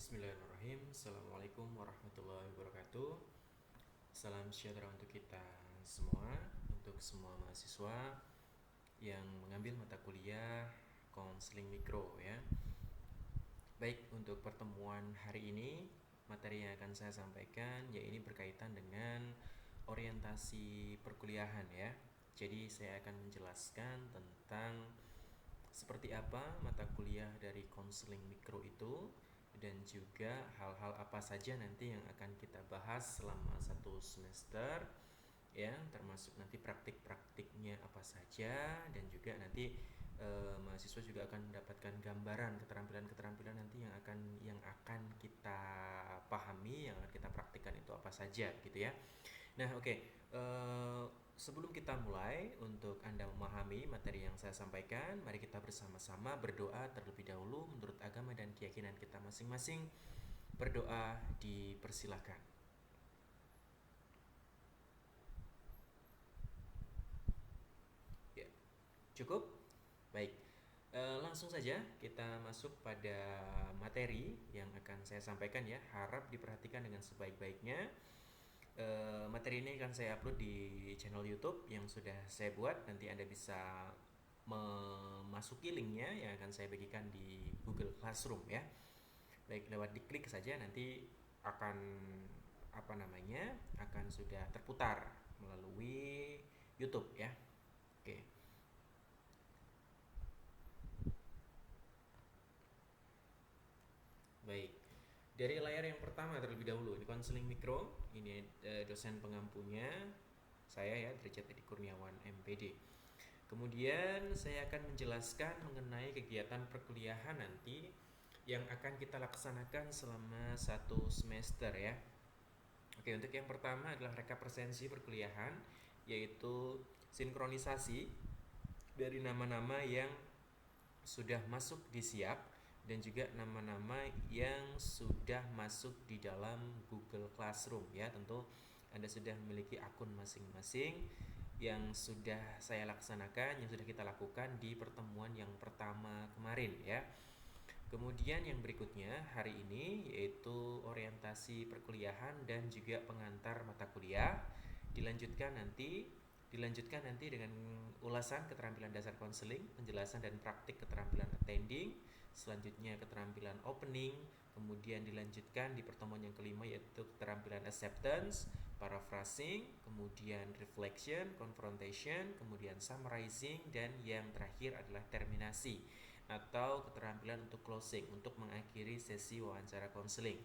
Bismillahirrahmanirrahim. Assalamualaikum warahmatullahi wabarakatuh. Salam sejahtera untuk kita semua, untuk semua mahasiswa yang mengambil mata kuliah konseling mikro ya. Baik, untuk pertemuan hari ini materi yang akan saya sampaikan yaitu berkaitan dengan orientasi perkuliahan ya. Jadi saya akan menjelaskan tentang seperti apa mata kuliah dari konseling mikro itu dan juga hal-hal apa saja nanti yang akan kita bahas selama satu semester ya, termasuk nanti praktik-praktiknya apa saja dan juga nanti mahasiswa juga akan mendapatkan gambaran keterampilan-keterampilan nanti yang akan kita pahami, yang akan kita praktikkan itu apa saja gitu ya. Nah, oke. Sebelum kita mulai, untuk Anda memahami materi yang saya sampaikan, mari kita bersama-sama berdoa terlebih dahulu menurut agama dan keyakinan kita masing-masing. Berdoa dipersilahkan. Ya, cukup? Baik. Langsung saja kita masuk pada materi yang akan saya sampaikan ya. Harap diperhatikan dengan sebaik-baiknya. Materi ini akan saya upload di channel YouTube yang sudah saya buat. Nanti Anda bisa memasuki linknya yang akan saya bagikan di Google Classroom ya. Baik, lewat diklik saja nanti akan akan sudah terputar melalui YouTube ya. Oke. Baik. Dari layar yang pertama terlebih dahulu, ini konseling mikro, ini dosen pengampunya saya ya, Derajat Edi Kurniawan MPD. Kemudian saya akan menjelaskan mengenai kegiatan perkuliahan nanti yang akan kita laksanakan selama satu semester ya. Oke, untuk yang pertama adalah rekapresensi perkuliahan, yaitu sinkronisasi dari nama-nama yang sudah masuk di siap dan juga nama-nama yang sudah masuk di dalam Google Classroom ya. Tentu Anda sudah memiliki akun masing-masing yang sudah saya laksanakan, yang sudah kita lakukan di pertemuan yang pertama kemarin ya. Kemudian yang berikutnya hari ini yaitu orientasi perkuliahan dan juga pengantar mata kuliah. Dilanjutkan nanti dengan ulasan keterampilan dasar konseling, penjelasan dan praktik keterampilan attending, selanjutnya keterampilan opening, kemudian dilanjutkan di pertemuan yang kelima yaitu keterampilan acceptance, paraphrasing, kemudian reflection, confrontation, kemudian summarizing, dan yang terakhir adalah terminasi atau keterampilan untuk closing, untuk mengakhiri sesi wawancara konseling.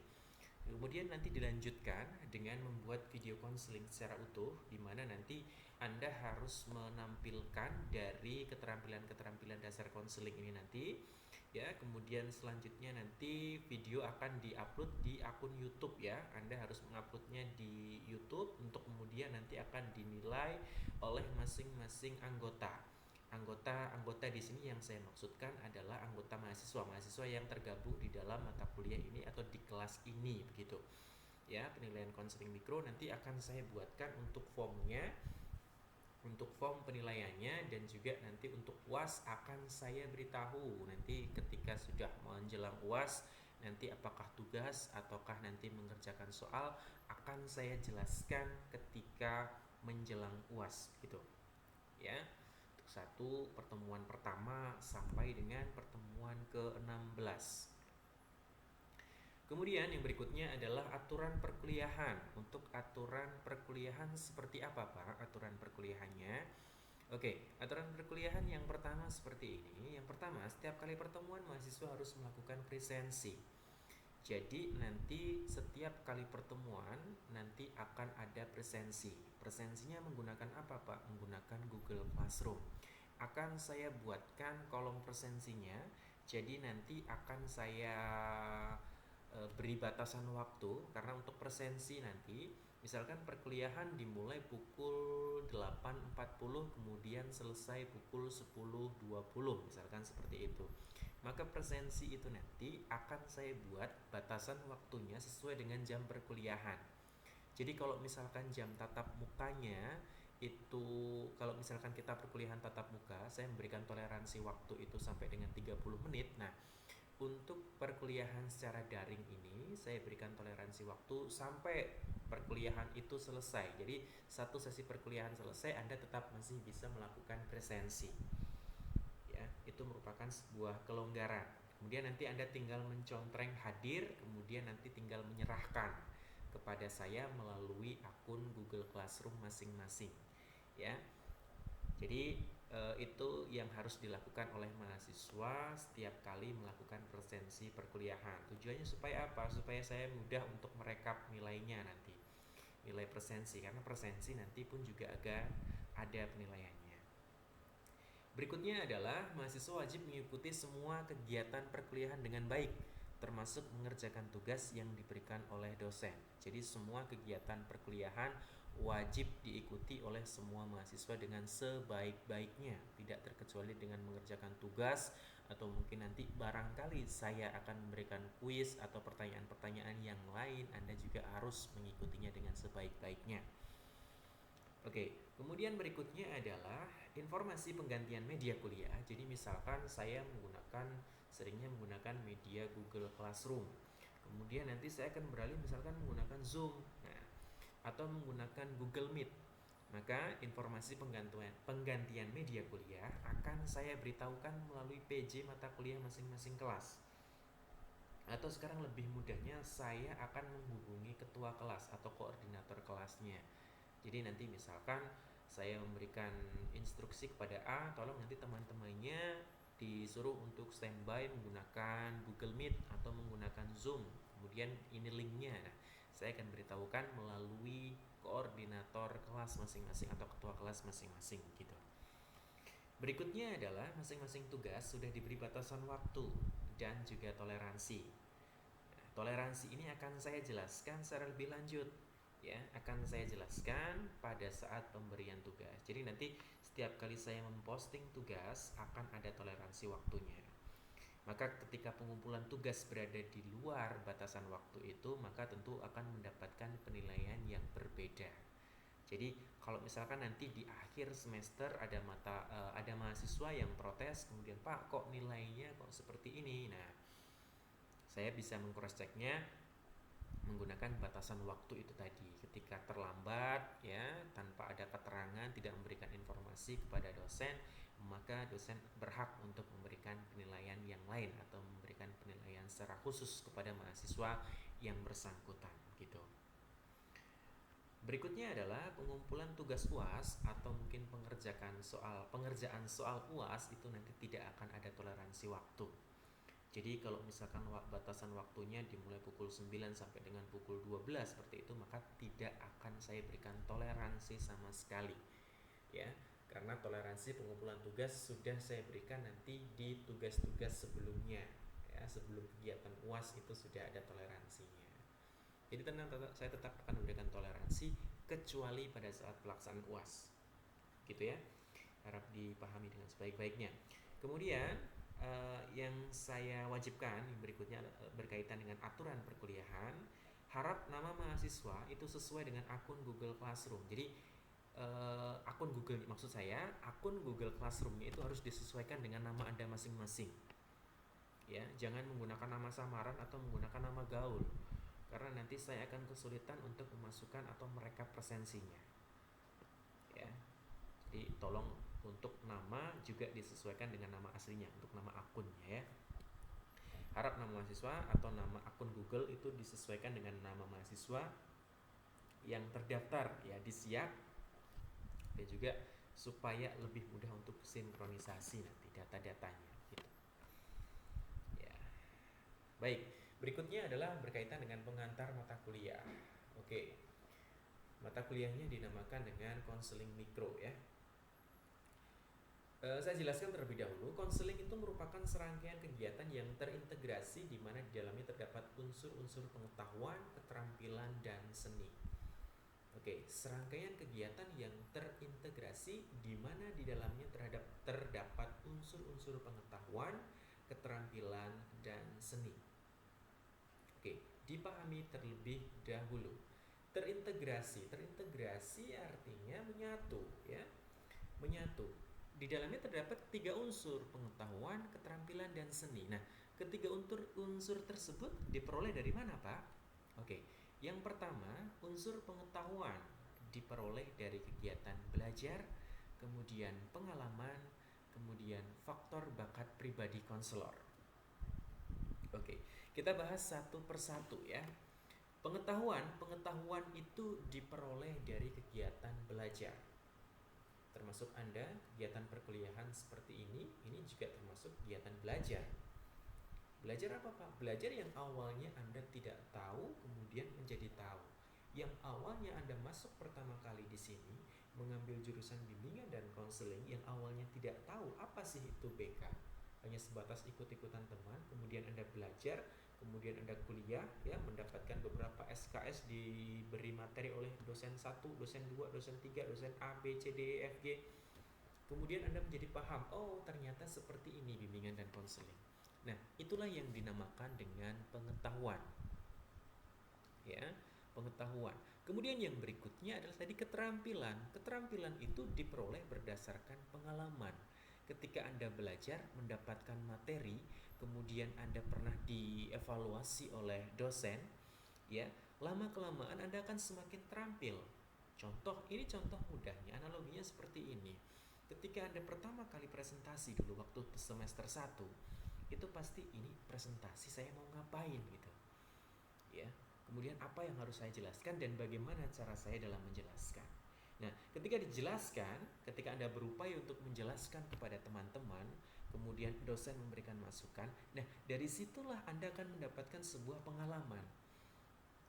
Kemudian nanti dilanjutkan dengan membuat video konseling secara utuh, di mana nanti Anda harus menampilkan dari keterampilan-keterampilan dasar konseling ini nanti ya. Kemudian selanjutnya nanti video akan diupload di akun YouTube ya. Anda harus menguploadnya di YouTube untuk kemudian nanti akan dinilai oleh masing-masing anggota. Anggota di sini yang saya maksudkan adalah anggota mahasiswa yang tergabung di dalam mata kuliah ini atau di kelas ini begitu. Ya, penilaian konseling mikro nanti akan saya buatkan untuk formnya, untuk form penilaiannya, dan juga nanti untuk UAS akan saya beritahu nanti ketika sudah menjelang UAS nanti apakah tugas ataukah nanti mengerjakan soal akan saya jelaskan ketika menjelang UAS gitu ya. Satu pertemuan pertama sampai dengan pertemuan ke-16. Kemudian yang berikutnya adalah aturan perkuliahan. Untuk aturan perkuliahan seperti apa Pak aturan perkuliahannya? Oke, aturan perkuliahan yang pertama seperti ini. Yang pertama, setiap kali pertemuan mahasiswa harus melakukan presensi. Jadi nanti setiap kali pertemuan nanti akan ada presensi. Presensinya menggunakan apa Pak? Menggunakan Google Classroom. Akan saya buatkan kolom presensinya. Jadi nanti akan saya beri batasan waktu, karena untuk presensi nanti misalkan perkuliahan dimulai pukul 8.40 kemudian selesai pukul 10.20 misalkan seperti itu. Maka presensi itu nanti akan saya buat batasan waktunya sesuai dengan jam perkuliahan. Jadi kalau misalkan jam tatap mukanya itu, kalau misalkan kita perkuliahan tatap muka, saya memberikan toleransi waktu itu sampai dengan 30 menit. Nah, untuk perkuliahan secara daring ini saya berikan toleransi waktu sampai perkuliahan itu selesai. Jadi satu sesi perkuliahan selesai, Anda tetap masih bisa melakukan presensi. Ya, itu merupakan sebuah kelonggaran. Kemudian nanti Anda tinggal mencontreng hadir, kemudian nanti tinggal menyerahkan kepada saya melalui akun Google Classroom masing-masing. Ya. Jadi itu yang harus dilakukan oleh mahasiswa setiap kali melakukan presensi perkuliahan. Tujuannya supaya apa? Supaya saya mudah untuk merekap nilainya nanti, nilai presensi, karena presensi nanti pun juga agak ada penilaiannya. Berikutnya adalah mahasiswa wajib mengikuti semua kegiatan perkuliahan dengan baik, termasuk mengerjakan tugas yang diberikan oleh dosen. Jadi semua kegiatan perkuliahan wajib diikuti oleh semua mahasiswa dengan sebaik-baiknya, tidak terkecuali dengan mengerjakan tugas, atau mungkin nanti barangkali saya akan memberikan kuis atau pertanyaan-pertanyaan yang lain, Anda juga harus mengikutinya dengan sebaik-baiknya. Oke, kemudian berikutnya adalah informasi penggantian media kuliah. Jadi misalkan saya seringnya menggunakan media Google Classroom. Kemudian nanti saya akan beralih misalkan menggunakan Zoom, atau menggunakan Google Meet. Maka informasi penggantian media kuliah akan saya beritahukan melalui PJ mata kuliah masing-masing kelas. Atau sekarang lebih mudahnya saya akan menghubungi ketua kelas atau koordinator kelasnya. Jadi nanti misalkan saya memberikan instruksi kepada A, tolong nanti teman-temannya disuruh untuk standby menggunakan Google Meet atau menggunakan Zoom. Kemudian ini linknya. Nah, saya akan beritahukan melalui koordinator kelas masing-masing atau ketua kelas masing-masing gitu. Berikutnya adalah masing-masing tugas sudah diberi batasan waktu dan juga toleransi. Nah, toleransi ini akan saya jelaskan secara lebih lanjut. Ya, akan saya jelaskan pada saat pemberian tugas. Jadi nanti setiap kali saya memposting tugas akan ada toleransi waktunya. Maka ketika pengumpulan tugas berada di luar batasan waktu itu, maka tentu akan mendapatkan penilaian yang berbeda. Jadi kalau misalkan nanti di akhir semester ada mahasiswa yang protes, kemudian Pak kok nilainya kok seperti ini. Nah, saya bisa meng-cross checknya menggunakan batasan waktu itu tadi. Ketika terlambat ya, tanpa ada keterangan, tidak memberikan informasi kepada dosen, maka dosen berhak untuk memberikan penilaian yang lain atau memberikan penilaian secara khusus kepada mahasiswa yang bersangkutan gitu. Berikutnya adalah pengumpulan tugas UAS atau mungkin pengerjaan soal UAS itu nanti tidak akan ada toleransi waktu. Jadi kalau misalkan batasan waktunya dimulai pukul 9 sampai dengan pukul 12 seperti itu, maka tidak akan saya berikan toleransi sama sekali. Ya, karena toleransi pengumpulan tugas sudah saya berikan nanti di tugas-tugas sebelumnya. Ya, sebelum kegiatan UAS itu sudah ada toleransinya. Jadi saya tetap akan memberikan toleransi kecuali pada saat pelaksanaan UAS. Gitu ya. Harap dipahami dengan sebaik-baiknya. Kemudian yang saya wajibkan yang berikutnya berkaitan dengan aturan perkuliahan, harap nama mahasiswa itu sesuai dengan akun Google Classroom. Jadi akun Google, maksud saya akun Google Classroom-nya itu harus disesuaikan dengan nama Anda masing-masing. Ya, jangan menggunakan nama samaran atau menggunakan nama gaul, karena nanti saya akan kesulitan untuk memasukkan atau merekap presensinya. Ya, jadi tolong untuk nama juga disesuaikan dengan nama aslinya, untuk nama akunnya ya. Harap nama mahasiswa atau nama akun Google itu disesuaikan dengan nama mahasiswa yang terdaftar ya di SIAK, dan juga supaya lebih mudah untuk sinkronisasi nanti data-datanya gitu. Ya. Baik, berikutnya adalah berkaitan dengan pengantar mata kuliah. Oke. Mata kuliahnya dinamakan dengan konseling mikro ya. Saya jelaskan terlebih dahulu, konseling itu merupakan serangkaian kegiatan yang terintegrasi di mana di dalamnya terdapat unsur-unsur pengetahuan, keterampilan, dan seni. Oke, serangkaian kegiatan yang terintegrasi di mana di dalamnya terdapat unsur-unsur pengetahuan, keterampilan, dan seni. Oke, dipahami terlebih dahulu. Terintegrasi artinya menyatu ya. Menyatu. Di dalamnya terdapat 3 unsur, pengetahuan, keterampilan, dan seni. Nah, Ketiga unsur tersebut diperoleh dari mana, Pak? Oke, yang pertama, unsur pengetahuan diperoleh dari kegiatan belajar, kemudian pengalaman, kemudian faktor bakat pribadi konselor. Oke, kita bahas satu persatu ya. Pengetahuan itu diperoleh dari kegiatan belajar. Termasuk Anda, kegiatan perkuliahan seperti ini juga termasuk kegiatan belajar. Belajar apa, Pak? Belajar yang awalnya Anda tidak tahu, kemudian menjadi tahu. Yang awalnya Anda masuk pertama kali di sini, mengambil jurusan bimbingan dan konseling, yang awalnya tidak tahu apa sih itu BK. Hanya sebatas ikut-ikutan teman, kemudian Anda belajar, kemudian Anda kuliah, ya, mendapatkan beberapa SKS, diberi materi oleh dosen 1, dosen 2, dosen 3, dosen A, B, C, D, E, F, G. Kemudian Anda menjadi paham, oh ternyata seperti ini bimbingan dan konseling. Nah, itulah yang dinamakan dengan pengetahuan. Ya, pengetahuan. Kemudian yang berikutnya adalah tadi keterampilan. Keterampilan itu diperoleh berdasarkan pengalaman. Ketika Anda belajar, mendapatkan materi, kemudian Anda pernah dievaluasi oleh dosen, ya, lama-kelamaan Anda akan semakin terampil. Ini contoh mudahnya, analoginya seperti ini. Ketika Anda pertama kali presentasi dulu waktu semester 1, itu pasti ini presentasi saya mau ngapain gitu. Ya. Kemudian apa yang harus saya jelaskan dan bagaimana cara saya dalam menjelaskan. Nah, ketika dijelaskan, ketika Anda berupaya untuk menjelaskan kepada teman-teman, kemudian dosen memberikan masukan, nah dari situlah Anda akan mendapatkan sebuah pengalaman.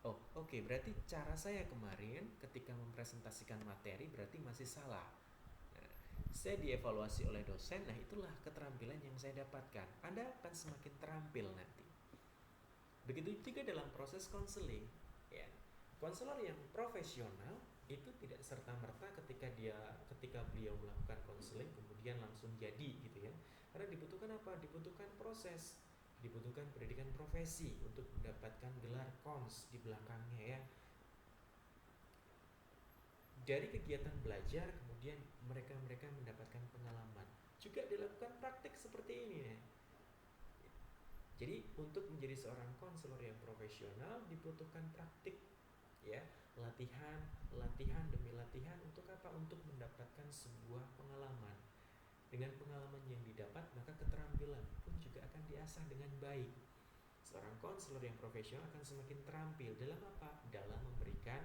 Oh, oke, berarti cara saya kemarin ketika mempresentasikan materi berarti masih salah. Nah, saya dievaluasi oleh dosen, nah itulah keterampilan yang saya dapatkan. Anda akan semakin terampil nanti. Begitu juga dalam proses konseling, ya. Konselor yang profesional itu tidak serta-merta ketika beliau melakukan konseling kemudian langsung jadi gitu ya. Karena dibutuhkan apa? Dibutuhkan proses, dibutuhkan pendidikan profesi untuk mendapatkan gelar kons di belakangnya ya. Dari kegiatan belajar kemudian mereka mendapatkan pengalaman. Juga dilakukan praktik seperti ini ya. Jadi untuk menjadi seorang konselor yang profesional dibutuhkan praktik, ya, latihan demi latihan untuk apa? Untuk mendapatkan sebuah pengalaman. Dengan pengalaman yang didapat, maka keterampilan pun juga akan diasah dengan baik. Seorang konselor yang profesional akan semakin terampil dalam apa? Dalam memberikan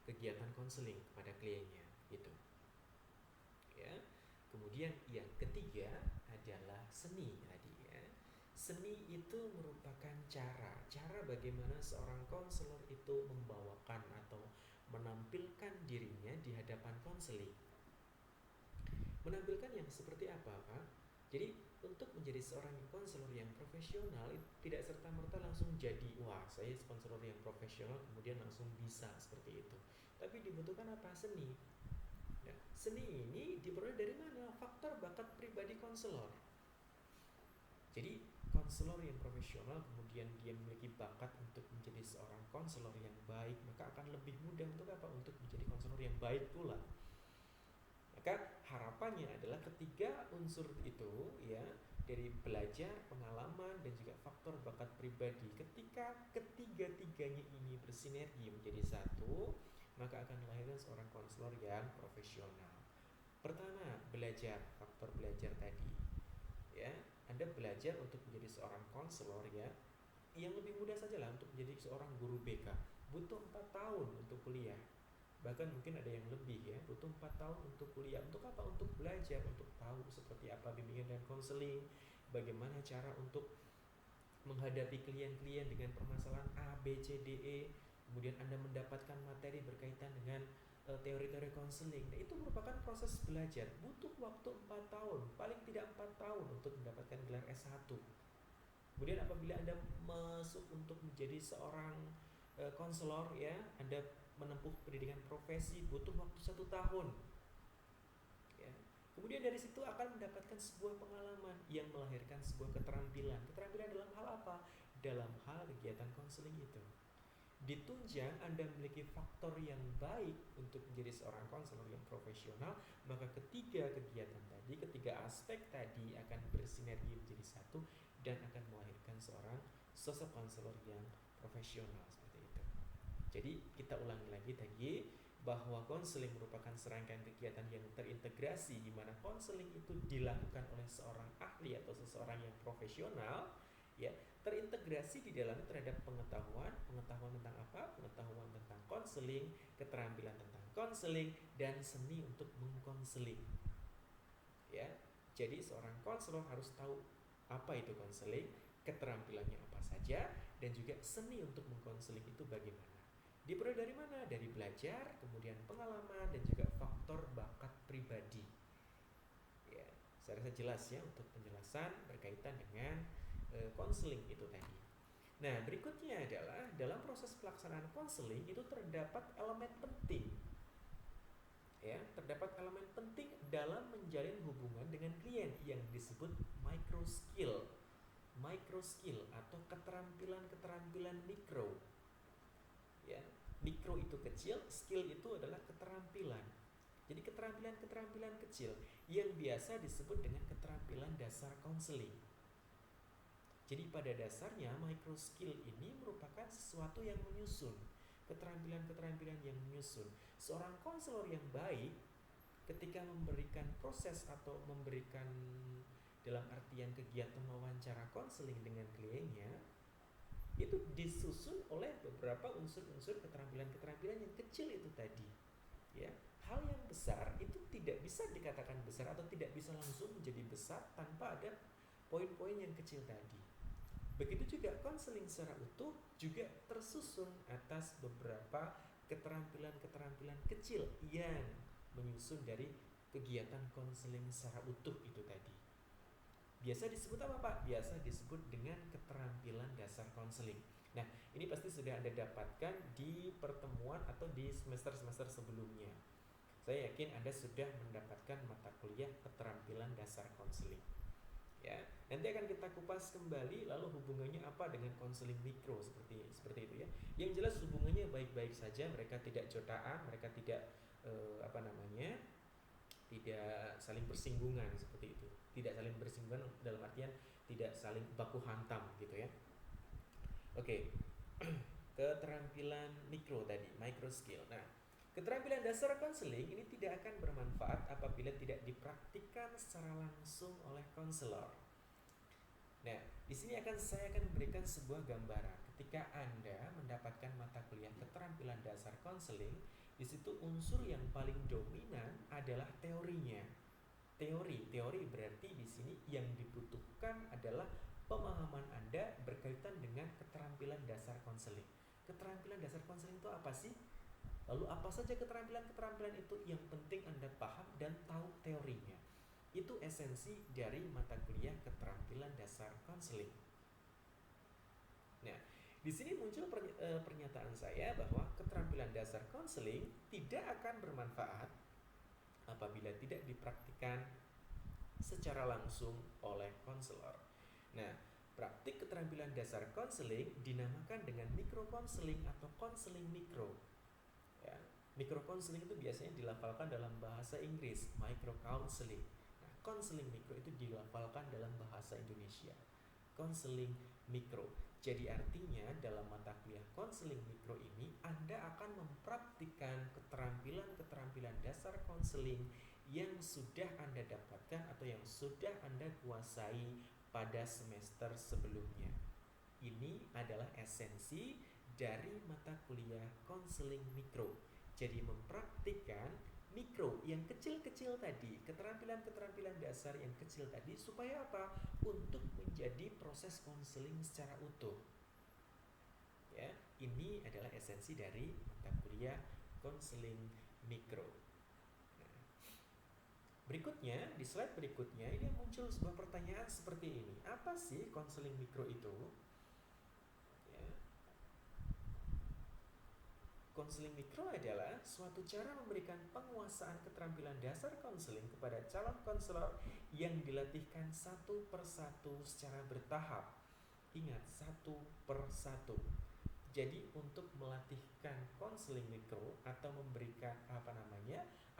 kegiatan konseling kepada kliennya, gitu. Ya. Kemudian yang ketiga adalah seni tadi ya. Seni itu merupakan cara bagaimana seorang konselor itu membawakan atau menampilkan dirinya di hadapan konseling. Menampilkan yang seperti apa, Pak? Jadi untuk menjadi seorang konselor yang profesional tidak serta-merta langsung jadi, wah saya konselor yang profesional kemudian langsung bisa seperti itu. Tapi dibutuhkan apa? Seni. Nah, seni ini diperoleh dari mana? Faktor bakat pribadi konselor. Jadi konselor yang profesional kemudian dia memiliki bakat untuk menjadi seorang konselor yang baik, maka akan lebih mudah untuk apa? Untuk menjadi konselor yang baik pula. Maka harapannya adalah ketiga unsur itu ya, dari belajar, pengalaman dan juga faktor bakat pribadi, ketika ketiga-tiganya ini bersinergi menjadi satu, maka akan melahirkan seorang konselor yang profesional. Pertama, belajar, faktor belajar tadi. Ya, Anda belajar untuk menjadi seorang konselor ya. Yang lebih mudah saja lah untuk menjadi seorang guru BK. Butuh 4 tahun untuk kuliah. Bahkan mungkin ada yang lebih ya, butuh 4 tahun untuk kuliah. Untuk apa? Untuk belajar, untuk tahu seperti apa bimbingan dan konseling, bagaimana cara untuk menghadapi klien-klien dengan permasalahan A, B, C, D, E. Kemudian Anda mendapatkan materi berkaitan dengan teori-teori konseling. Nah, itu merupakan proses belajar. Butuh waktu 4 tahun, paling tidak 4 tahun untuk mendapatkan gelar S1. Kemudian apabila Anda masuk untuk menjadi seorang konselor ya, Anda menempuh pendidikan profesi, butuh waktu 1 tahun. Ya. Kemudian dari situ akan mendapatkan sebuah pengalaman yang melahirkan sebuah keterampilan. Keterampilan dalam hal apa? Dalam hal kegiatan konseling itu. Ditunjang Anda memiliki faktor yang baik untuk menjadi seorang konselor yang profesional, maka ketiga kegiatan tadi, ketiga aspek tadi akan bersinergi menjadi satu dan akan melahirkan seorang sosok konselor yang profesional seperti itu. Jadi kita ulangi lagi tadi bahwa konseling merupakan serangkaian kegiatan yang terintegrasi di mana konseling itu dilakukan oleh seorang ahli atau seseorang yang profesional, ya, terintegrasi di dalamnya terhadap pengetahuan tentang apa? Pengetahuan tentang konseling, keterampilan tentang konseling, dan seni untuk mengkonseling. Ya. Jadi seorang konselor harus tahu apa itu konseling, keterampilannya apa saja, dan juga seni untuk mengkonseling itu bagaimana. Diperoleh dari mana? Dari belajar, kemudian pengalaman, dan juga faktor bakat pribadi. Ya, saya rasa jelas ya untuk penjelasan berkaitan dengan konseling itu tadi. Nah, berikutnya adalah dalam proses pelaksanaan konseling itu terdapat elemen penting. Ya, terdapat elemen penting dalam menjalin hubungan dengan klien yang disebut micro skill atau keterampilan mikro. Ya, mikro itu kecil, skill itu adalah keterampilan. Jadi keterampilan kecil yang biasa disebut dengan keterampilan dasar konseling. Jadi pada dasarnya micro skill ini merupakan sesuatu yang menyusun, keterampilan yang menyusun. Seorang konselor yang baik ketika memberikan proses atau memberikan dalam artian kegiatan wawancara konseling dengan kliennya, itu disusun oleh beberapa unsur-unsur keterampilan yang kecil itu tadi. Ya, hal yang besar itu tidak bisa dikatakan besar atau tidak bisa langsung menjadi besar tanpa ada poin-poin yang kecil tadi. Begitu juga konseling secara utuh juga tersusun atas beberapa keterampilan kecil yang menyusun dari kegiatan konseling secara utuh itu tadi. Biasa disebut apa Pak? Biasa disebut dengan keterampilan dasar konseling. Nah, ini pasti sudah Anda dapatkan di pertemuan atau di semester-semester sebelumnya. Saya yakin Anda sudah mendapatkan mata kuliah keterampilan dasar konseling. Ya, nanti akan kita kupas kembali lalu hubungannya apa dengan konseling mikro seperti itu ya. Yang jelas hubungannya baik-baik saja, mereka tidak jotaan, mereka tidak tidak saling bersinggungan seperti itu. Tidak saling bersinggungan dalam artian tidak saling baku hantam gitu ya. Oke. Keterampilan mikro tadi, micro skill. Nah, keterampilan dasar konseling ini tidak akan bermanfaat apabila tidak dipraktikkan secara langsung oleh konselor. Nah, di sini saya akan memberikan sebuah gambaran. Ketika Anda mendapatkan mata kuliah keterampilan dasar konseling, di situ unsur yang paling dominan adalah teorinya. Teori berarti di sini yang dibutuhkan adalah pemahaman Anda berkaitan dengan keterampilan dasar konseling. Keterampilan dasar konseling itu apa sih? Lalu apa saja keterampilan itu? Yang penting Anda paham dan tahu teorinya. Itu esensi dari mata kuliah keterampilan dasar konseling. Nah, di sini muncul pernyataan saya bahwa keterampilan dasar konseling tidak akan bermanfaat apabila tidak dipraktikkan secara langsung oleh konselor. Nah, praktik keterampilan dasar konseling dinamakan dengan mikro konseling atau konseling mikro. Ya, mikro konseling itu biasanya dilafalkan dalam bahasa Inggris, micro counseling. Nah, konseling mikro itu dilafalkan dalam bahasa Indonesia, konseling mikro. Jadi artinya dalam mata kuliah konseling mikro ini Anda akan mempraktikkan keterampilan dasar konseling yang sudah Anda dapatkan atau yang sudah Anda kuasai pada semester sebelumnya. Ini adalah esensi dari mata kuliah konseling mikro. Jadi mempraktikkan mikro yang kecil-kecil tadi, keterampilan dasar yang kecil tadi, supaya apa? Untuk menjadi proses konseling secara utuh. Ya, ini adalah esensi dari mata kuliah konseling mikro. Berikutnya, di slide berikutnya ini muncul sebuah pertanyaan seperti ini. Apa sih konseling mikro itu? Ya. Konseling mikro adalah suatu cara memberikan penguasaan keterampilan dasar konseling kepada calon konselor yang dilatihkan satu persatu secara bertahap. Ingat, satu persatu. Jadi untuk melatihkan konseling mikro atau memberikan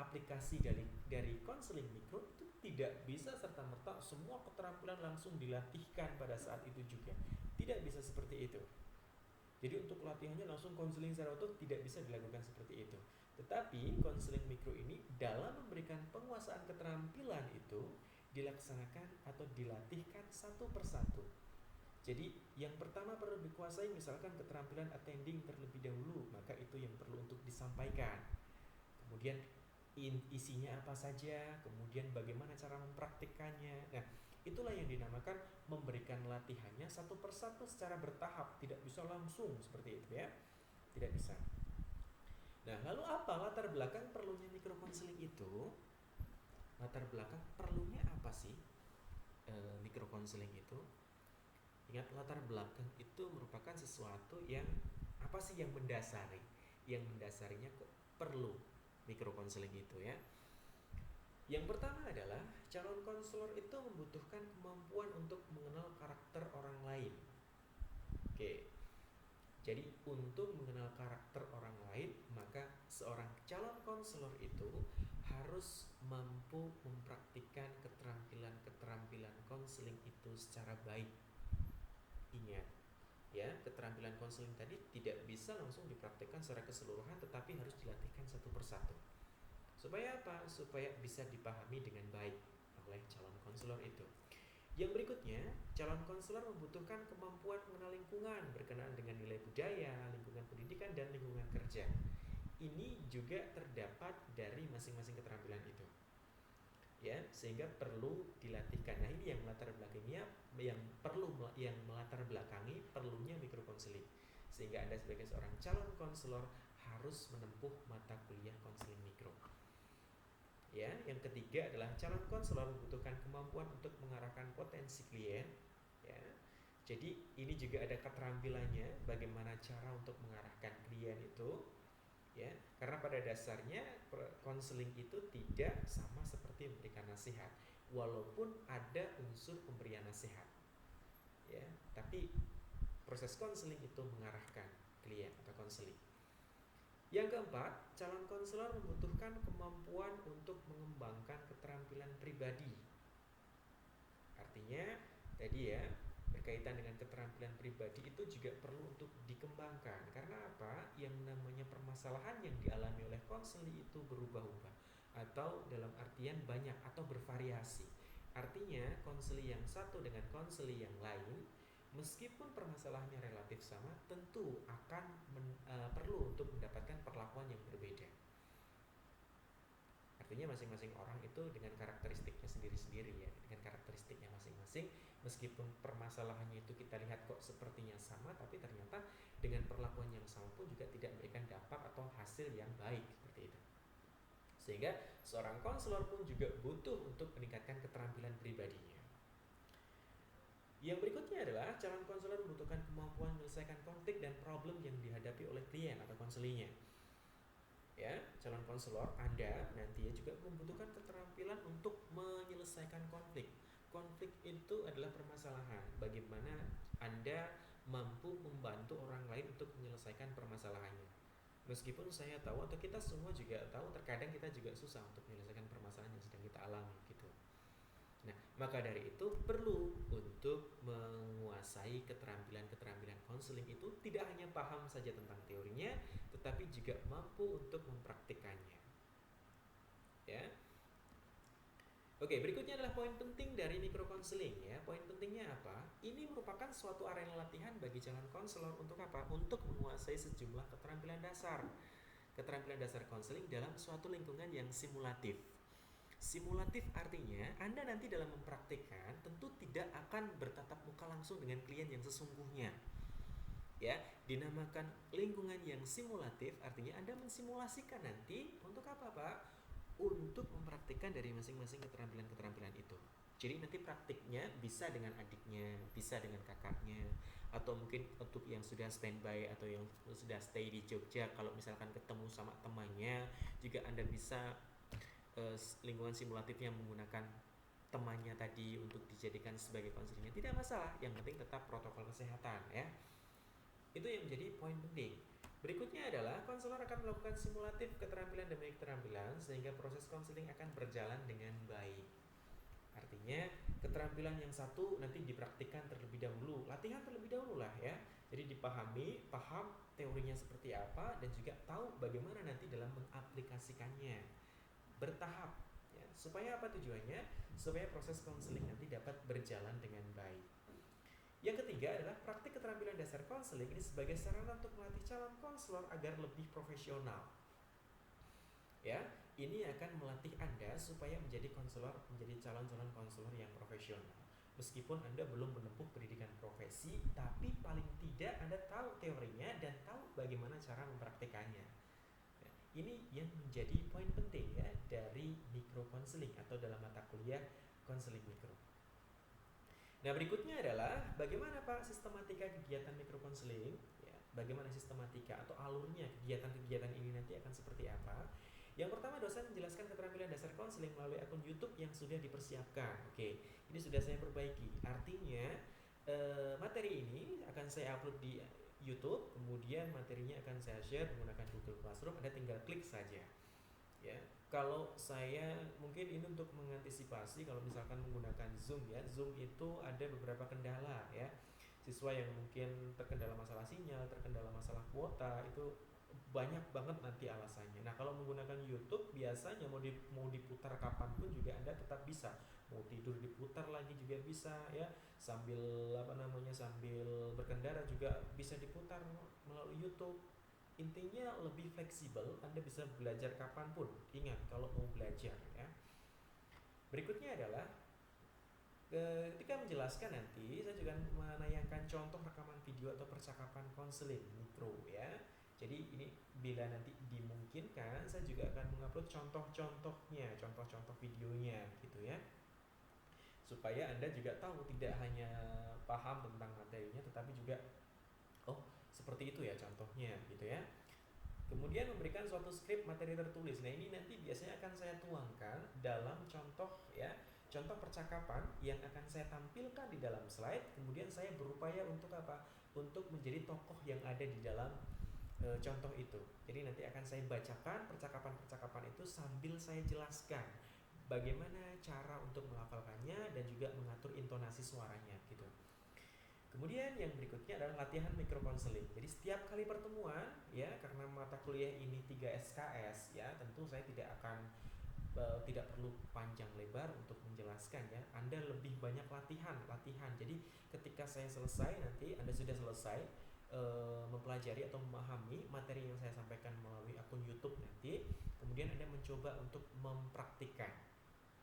aplikasi dari konseling mikro itu tidak bisa serta merta semua keterampilan langsung dilatihkan pada saat itu juga. Tidak bisa seperti itu. Jadi untuk latihannya langsung konseling secara utuh tidak bisa dilakukan seperti itu. Tetapi konseling mikro ini dalam memberikan penguasaan keterampilan itu dilaksanakan atau dilatihkan satu persatu. Jadi yang pertama perlu dikuasai misalkan keterampilan attending terlebih dahulu, maka itu yang perlu untuk disampaikan. Kemudian isinya apa saja, kemudian bagaimana cara mempraktikkannya. Nah, itulah yang dinamakan memberikan latihannya satu persatu secara bertahap, tidak bisa langsung seperti itu ya. Tidak bisa. Nah, lalu apa latar belakang perlunya microcounseling itu? Latar belakang perlunya apa sih microcounseling itu? Ingat, latar belakang itu merupakan sesuatu yang apa sih yang mendasari? Yang mendasarinya kok perlu microcounseling itu ya. Yang pertama adalah calon konselor itu membutuhkan kemampuan untuk mengenal karakter orang lain. Oke. Jadi untuk mengenal karakter orang lain, maka seorang calon konselor itu harus mampu mempraktikkan keterampilan konseling itu secara baik. Ingat, ya, keterampilan konseling tadi tidak bisa langsung dipraktikkan secara keseluruhan, tetapi harus dilatihkan satu persatu. Supaya apa? Supaya bisa dipahami dengan baik oleh calon konselor itu. Yang berikutnya, calon konselor membutuhkan kemampuan mengenal lingkungan berkenaan dengan nilai budaya, lingkungan pendidikan, dan lingkungan kerja. Ini juga terdapat dari masing-masing keterampilan itu. Ya, sehingga perlu dilatihkan. Nah, ini yang melatar belakangnya, yang melatar belakangi perlunya microcounseling. Sehingga Anda sebagai seorang calon konselor harus menempuh mata kuliah konseling mikro. Ya, yang ketiga adalah calon konselor membutuhkan kemampuan untuk mengarahkan potensi klien. Ya, jadi ini juga ada keterampilannya, bagaimana cara untuk mengarahkan klien itu. Ya, karena pada dasarnya konseling itu tidak sama seperti memberikan nasihat, walaupun ada unsur pemberian nasihat. Ya, tapi proses konseling itu mengarahkan klien atau konseling. Yang keempat, calon konselor membutuhkan kemampuan untuk mengembangkan keterampilan pribadi. Artinya, tadi ya, berkaitan dengan keterampilan pribadi itu juga perlu untuk dikembangkan. Karena apa? Yang namanya permasalahan yang dialami oleh konseli itu berubah-ubah, atau dalam artian banyak atau bervariasi. Artinya, konseli yang satu dengan konseli yang lain, meskipun permasalahannya relatif sama, tentu akan perlu untuk mendapatkan perlakuan yang berbeda. Artinya masing-masing orang itu dengan karakteristiknya sendiri-sendiri ya, dengan karakteristiknya masing-masing. Meskipun permasalahannya itu kita lihat kok sepertinya sama, tapi ternyata dengan perlakuan yang sama pun juga tidak memberikan dampak atau hasil yang baik seperti itu. Sehingga seorang konselor pun juga butuh untuk meningkatkan keterampilan pribadinya. Yang berikutnya adalah calon konselor membutuhkan kemampuan menyelesaikan konflik dan problem yang dihadapi oleh klien atau konselinya. Ya, calon konselor Anda nantinya juga membutuhkan keterampilan untuk menyelesaikan konflik. Konflik itu adalah permasalahan. Bagaimana Anda mampu membantu orang lain untuk menyelesaikan permasalahannya. Meskipun saya tahu atau kita semua juga tahu, terkadang kita juga susah untuk menyelesaikan permasalahan yang sedang kita alami gitu. Nah, maka dari itu perlu untuk menguasai keterampilan konseling itu tidak hanya paham saja tentang teorinya, tetapi juga mampu untuk mempraktikkannya. Ya. Oke, berikutnya adalah poin penting dari microcounseling ya. Poin pentingnya apa? Ini merupakan suatu arena latihan bagi calon konselor untuk apa? Untuk menguasai sejumlah keterampilan dasar. Keterampilan dasar konseling dalam suatu lingkungan yang simulatif. Simulatif artinya Anda nanti dalam mempraktikkan tentu tidak akan bertatap muka langsung dengan klien yang sesungguhnya. Ya, dinamakan lingkungan yang simulatif artinya Anda mensimulasikan nanti untuk apa, Pak? Untuk mempraktikkan dari masing-masing keterampilan itu. Jadi nanti praktiknya bisa dengan adiknya, bisa dengan kakaknya, atau mungkin untuk yang sudah standby atau yang sudah stay di Jogja, kalau misalkan ketemu sama temannya juga Anda bisa lingkungan simulatifnya menggunakan temannya tadi untuk dijadikan sebagai konselingnya, tidak masalah. Yang penting tetap protokol kesehatan ya. Itu yang menjadi poin penting. Berikutnya adalah konselor akan melakukan simulatif keterampilan demi keterampilan sehingga proses konseling akan berjalan dengan baik. Artinya keterampilan yang satu nanti dipraktikkan terlebih dahulu, latihan terlebih dahulu lah ya. Jadi dipahami, paham teorinya seperti apa dan juga tahu bagaimana nanti dalam mengaplikasikannya bertahap ya. Supaya apa tujuannya? Supaya proses konseling nanti dapat berjalan dengan baik. Yang ketiga adalah praktik keterampilan dasar konseling ini sebagai sarana untuk melatih calon konselor agar lebih profesional. Ya, ini akan melatih Anda supaya menjadi konselor, menjadi calon-calon konselor yang profesional. Meskipun Anda belum menempuh pendidikan profesi, tapi paling tidak Anda tahu teorinya dan tahu bagaimana cara mempraktikannya. Ya, ini yang menjadi poin penting ya dari mikro konseling atau dalam mata kuliah konseling mikro. Nah, berikutnya adalah bagaimana Pak sistematika kegiatan mikro konseling? Ya, bagaimana sistematika atau alurnya kegiatan-kegiatan ini nanti akan seperti apa? Yang pertama, dosen menjelaskan keterampilan dasar konseling melalui akun YouTube yang sudah dipersiapkan. Oke, ini sudah saya perbaiki. Artinya materi ini akan saya upload di YouTube, kemudian materinya akan saya share menggunakan Google Classroom. Anda tinggal klik saja. Ya, kalau saya mungkin ini untuk mengantisipasi kalau misalkan menggunakan Zoom ya. Zoom itu ada beberapa kendala ya. Siswa yang mungkin terkendala masalah sinyal, terkendala masalah kuota itu banyak banget nanti alasannya. Nah, kalau menggunakan YouTube biasanya mau diputar kapanpun juga Anda tetap bisa. Mau tidur diputar lagi juga bisa ya. Sambil sambil berkendara juga bisa diputar melalui YouTube. Intinya lebih fleksibel, Anda bisa belajar kapanpun. Ingat kalau mau belajar ya. Berikutnya adalah ketika menjelaskan nanti saya juga menayangkan contoh rekaman video atau percakapan konseling mikro ya. Jadi ini bila nanti dimungkinkan saya juga akan mengupload contoh-contohnya, contoh-contoh videonya gitu ya. Supaya Anda juga tahu tidak hanya paham tentang materinya tetapi juga oh seperti itu ya contohnya gitu ya. Kemudian memberikan suatu skrip materi tertulis. Nah, ini nanti biasanya akan saya tuangkan dalam contoh ya, contoh percakapan yang akan saya tampilkan di dalam slide. Kemudian saya berupaya untuk apa? Untuk menjadi tokoh yang ada di dalam contoh itu. Jadi nanti akan saya bacakan percakapan-percakapan itu sambil saya jelaskan bagaimana cara untuk melafalkannya dan juga mengatur intonasi suaranya gitu. Kemudian yang berikutnya adalah latihan mikro konseling. Jadi setiap kali pertemuan ya, karena mata kuliah ini 3 SKS ya, tentu saya tidak akan tidak perlu panjang lebar untuk menjelaskan ya. Anda lebih banyak latihan. Jadi ketika saya selesai nanti Anda sudah selesai mempelajari atau memahami materi yang saya sampaikan melalui akun YouTube nanti, kemudian Anda mencoba untuk mempraktikkan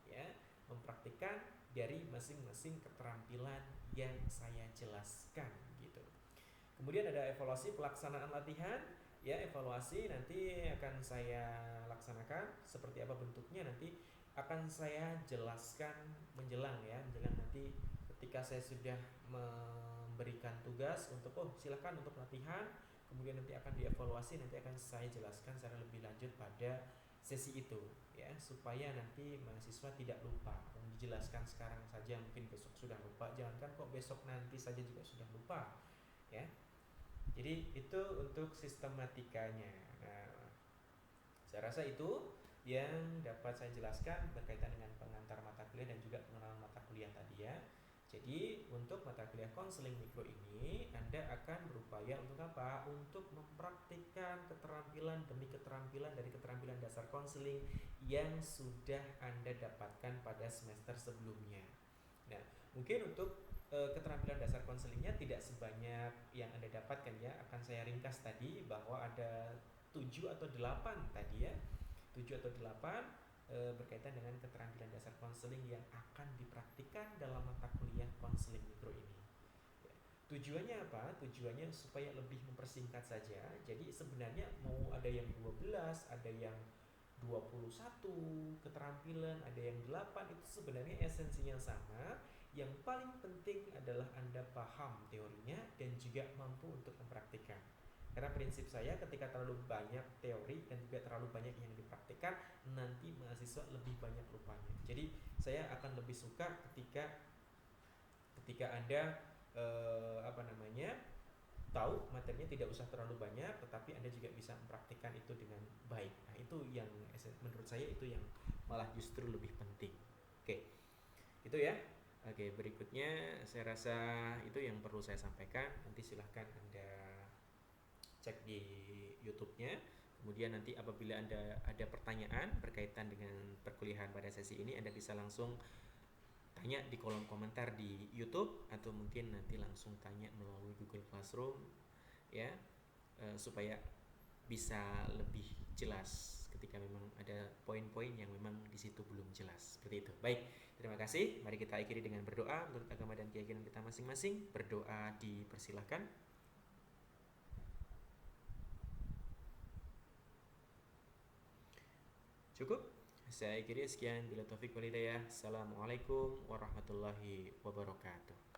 ya, mempraktikkan dari masing-masing keterampilan yang saya jelaskan gitu. Kemudian ada evaluasi pelaksanaan latihan ya. Evaluasi nanti akan saya laksanakan seperti apa bentuknya nanti akan saya jelaskan menjelang nanti ketika saya sudah memberikan tugas untuk silakan untuk latihan, kemudian nanti akan dievaluasi, nanti akan saya jelaskan secara lebih lanjut pada sesi itu ya, supaya nanti mahasiswa tidak lupa. Dijelaskan sekarang saja mungkin besok sudah lupa, jangankan kok besok nanti saja juga sudah lupa ya. Jadi itu untuk sistematikanya. Nah, saya rasa itu yang dapat saya jelaskan berkaitan dengan pengantar mata kuliah dan juga pengenalan mata kuliah tadi ya. Jadi untuk mata kuliah konseling mikro ini Anda akan berupaya untuk apa? Untuk mempraktikkan keterampilan demi keterampilan dari keterampilan dasar konseling yang sudah Anda dapatkan pada semester sebelumnya. Nah, mungkin untuk keterampilan dasar konselingnya tidak sebanyak yang Anda dapatkan ya. Akan saya ringkas tadi bahwa ada 7 atau 8 tadi ya. 7 atau 8 berkaitan dengan keterampilan dasar konseling yang akan dipraktikkan dalam mata kuliah konseling mikro ini. Ya. Tujuannya apa? Tujuannya supaya lebih mempersingkat saja. Jadi sebenarnya mau ada yang 12, ada yang 21 keterampilan, ada yang 8, itu sebenarnya esensinya sama. Yang paling penting adalah Anda paham teorinya dan juga mampu untuk mempraktikkan. Karena prinsip saya ketika terlalu banyak teori dan juga terlalu banyak yang dipraktikkan, nanti mahasiswa lebih banyak lupanya. Jadi saya akan lebih suka ketika Anda tahu materinya tidak usah terlalu banyak, tetapi Anda juga bisa mempraktikkan itu dengan baik. Nah, itu yang menurut saya itu yang malah justru lebih penting. Oke, itu ya. Oke, berikutnya saya rasa itu yang perlu saya sampaikan. Nanti silahkan Anda cek di YouTube-nya. Kemudian nanti apabila Anda ada pertanyaan berkaitan dengan perkuliahan pada sesi ini, Anda bisa langsung tanya di kolom komentar di YouTube, atau mungkin nanti langsung tanya melalui Google Classroom ya, supaya bisa lebih jelas ketika memang ada poin-poin yang memang di situ belum jelas. Seperti itu. Baik, terima kasih. Mari kita akhiri dengan berdoa menurut agama dan keyakinan kita masing-masing. Berdoa dipersilahkan. Cukup? Saya akhiri, sekian, bila taufik walhidayah. Assalamualaikum warahmatullahi wabarakatuh.